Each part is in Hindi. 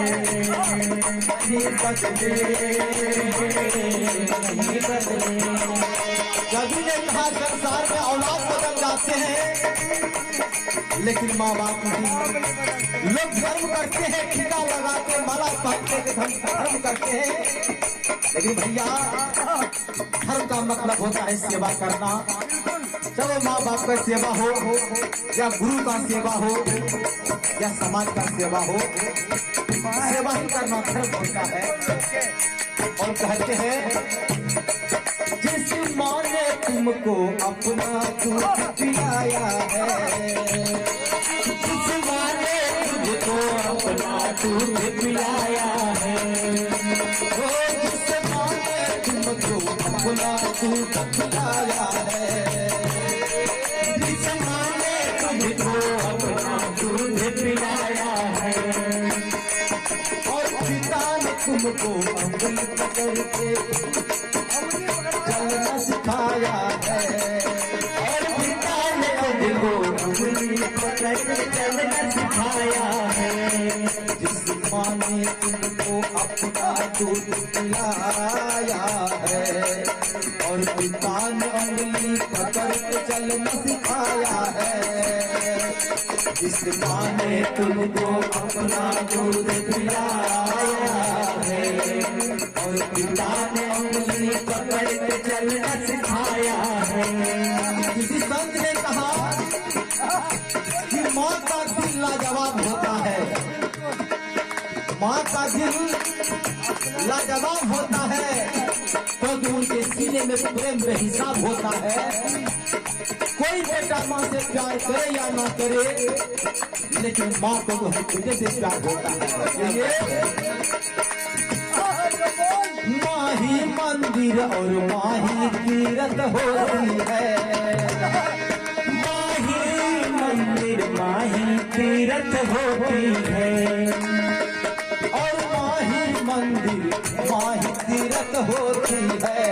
नहीं बदले, नहीं बदले। कभी ने कहा संसार में औलाद बदल जाते हैं, लेकिन माँ बाप नहीं। लोग धर्म करते हैं, टीका लगा के माला पहनते के धर्म करते हैं, लेकिन भैया धर्म का मतलब होता है सेवा करना। चाहे माँ बाप का सेवा हो या गुरु का सेवा हो या समाज का सेवा हो, सेवा ही करना धर्म होता है। और कहते हैं जिस माँ ने तुमको अपना दूध पिलाया है, जिस माँ ने तुमको अपना दूध पिलाया है, वो जिस माँ ने तुमको अपना दूध पिलाया है, जिस माँ ने तुमको अपना दूध पिलाया है, और पिता ने तुमको अंगुली पकड़ के चलना सिखाया है, और पिता ने तुमको अंगुली पकड़ के चलना सिखाया है, जिस माँ ने तुमको अपना दूध पिलाया है, और पिता ने अंगुली पकड़ के चलना सिखाया है, जिस माँ ने तुमको अपना दूध पिलाया है, और पिता ने अंगुली पकड़ के चलना सिखाया है। किसी संत ने कहा कि माँ का दिल लाजवाब होता है, माँ का दिल लाजवाब होता है, क्योंकि उनके सीने में प्रेम बेहिसाब होता है। कोई बेटा माँ से प्यार करे या ना करे, लेकिन माँ को तो बेटे से प्यार होता है। माँ ही मंदिर और माँ ही तीरथ होती है, माँ ही मंदिर माँ ही तीरथ होती है, और माँ ही मंदिर माँ ही तीरथ होती है,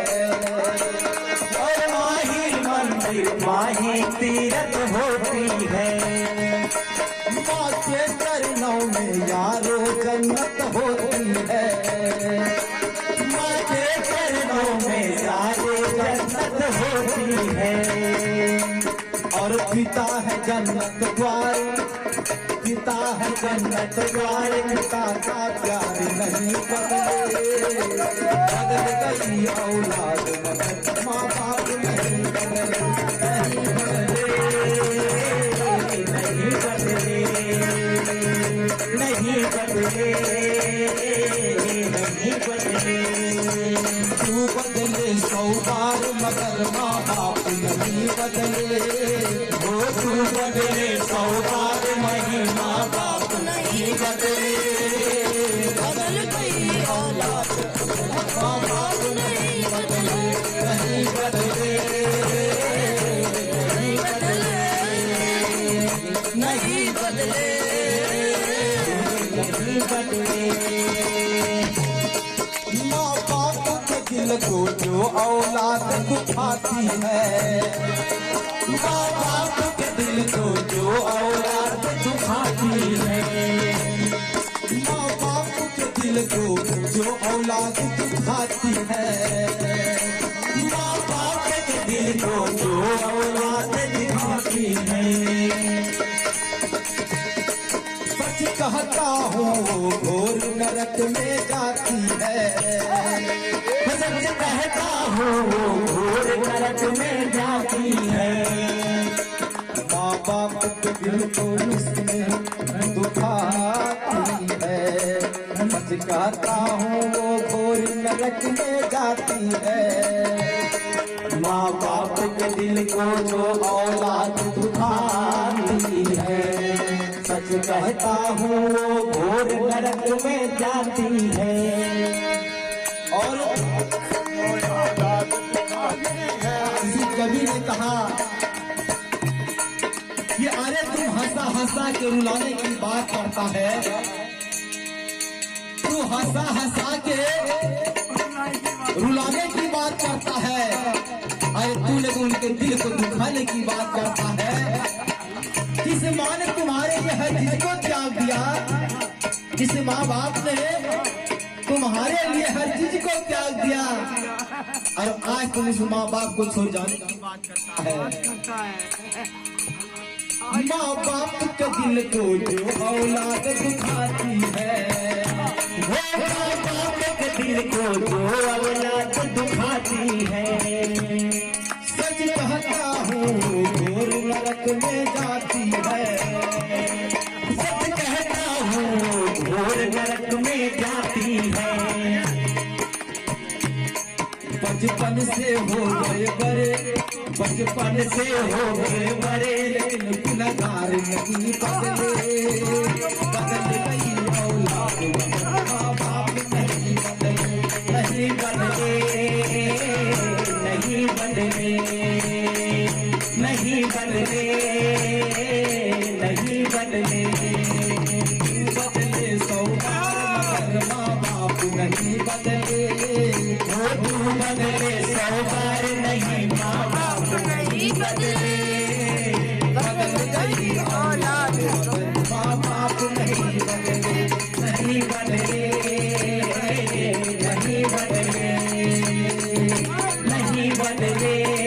और माँ ही मंदिर माँ ही तीरथ होती है। माँ के चरणों में यारो जन्नत होती है, माँ के चरणों में यारो जन्नत होती है, और पिता है जन्नत द्वार, पिता है जन्नत द्वार, पिता का प्यार नहीं बदले, बदल गई औलाद मगर माँ बाप नहीं बदले, नहीं बदले, नहीं बदले, नहीं बदले, नहीं बदले। तू बदले 100 बार मगर माँ बाप नहीं बदले, वो तू बदले 100 बार मही माँ बाप नहीं बदले, बदल गई औलाद माँ बाप नहीं बदले, नहीं बदले, नहीं बदले, नहीं बदले, नहीं बदले। माँ बाप के दिल को जो औलाद दुखाती है, माँ बाप के दिल को जो औलाद दुखाती है, माँ बाप के दिल को जो औलाद दुखाती है, माँ बाप के दिल को जो औलाद दुखाती है। सच कहता हूँ वो घोर नरक में जाती है, सच कहता हूँ वो घोर नरक में जाती है। माँ बाप के दिल को इसमें दुखाती है, सच कहता हूँ वो घोर नरक में जाती है। माँ बाप के दिल को जो औलाद दुखाती है, सच कहता हूँ वो घोर नरक में जाती है। और किसी कवि ने कहा कि अरे तुम हंसा हंसा के रुलाने की बात करता है, तू हंसा हंसा के रुलाने की बात करता है, अरे तू लेकिन उनके दिल को दुखाने की बात करता है। किस माँ ने तुम्हारे लिए हर चीज को त्याग दिया, जिस माँ बाप ने तुम्हारे लिए हर चीज को त्याग दिया और आज तुम इस माँ बाप को छोड़ जाने की बात करता है। माँ बाप के दिल को जो औलाद दुखाती है, वो माँ बाप के दिल को जो औलाद दुखाती है। सच कहता हूँ घोर नरक में जाती है, सच कहता हूँ घोर नरक में जाती है। बचपन से हो गए बड़े, बचपन से हो गए बड़े, लेकिन गुनहगार नहीं बदले। बदल गई औलाद माँ बाप नहीं बदले, नहीं बदले, नहीं बदले, नहीं बदले, नहीं बदले। बदले 100 बार मगर माँ बाप नहीं बदले। तू बदले 100 बार नहीं, माँ बाप नहीं बदले। बदल गई औलाद माँ बाप नहीं बदले, नहीं बदले, नहीं बदले, नहीं बदले।